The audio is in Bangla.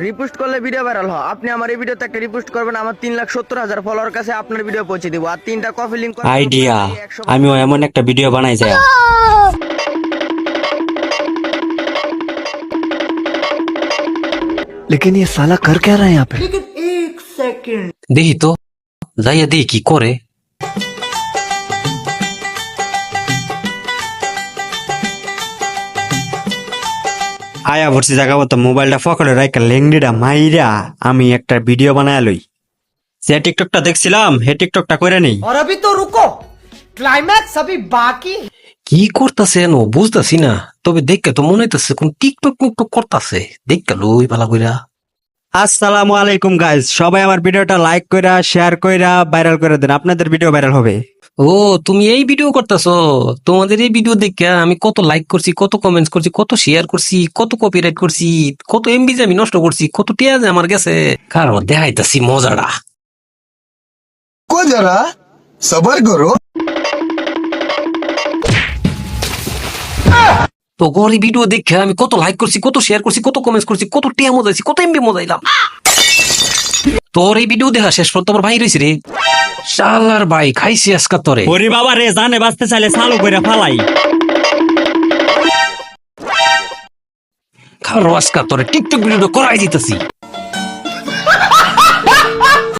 রিপোস্ট করলে ভিডিও ভাইরাল হয়। আপনি আমার এই ভিডিওতে একটা রিপোস্ট করবেন, আমার 3,70,000 ফলোয়ার কাছে আপনার ভিডিও পৌঁছে দিব। আর 3টা কপি লিংক আইডিয়া, আমিও এমন একটা ভিডিও বানাই যায়। लेकिन ये साला कर क्या रहा है यहाँ पे? দেখি তো, যাইয়া দেখি কি করে। আয়া ভরছি জায়গা মতো মোবাইলটা পকেটে রাখা লেংডিটা মাইরা আমি একটা ভিডিও বানায় লই। যে টিকটকটা দেখছিলাম হে টিকটকটা করে নেই। और अभी तो रुको, क्लाइमैक्स अभी बाकी। কি করতেছে নো বুঝতেছি না, তবে দেখে তো মনে হইতেছে কোন টিকটক টিকটক করতেছে। দেখে লই ভালো কইরা। আসসালামু আলাইকুম গাইস, সবাই আমার ভিডিওটা লাইক কইরা শেয়ার কইরা ভাইরাল করে দেন, আপনাদের ভিডিও ভাইরাল হবে। ও তুমি এই ভিডিও করতেছো? তোমাদের এই ভিডিও দেখে আমি কত লাইক করছি, কত কমেন্টস করছি, কত শেয়ার করছি, কত কপিরাইট করছি, কত এমবি আমি নষ্ট করছি, কত টিয়া যে আমার গেছে। কারণ দেখাইতাছি মজাটা। को जरा सबर करो। তো গরি ভিডিও দেখে আমি কত লাইক করছি, কত শেয়ার করছি, কত কমেন্টস করছি, কত টিয়া মজাইছি, কত এমবি মজাইলাম। তোর এই ভিডিও দেখা শেষ পর্যন্ত আমার ভাই রয়েছে রে। শালার ভাই খাইছি আজকা তোরে। ওরে বাবা রে, জানে বাঁচতে চাইলে চালু করে ফালাই। খারো আজকা তোরে টিকটক ভিডিও করাই দিতেছি।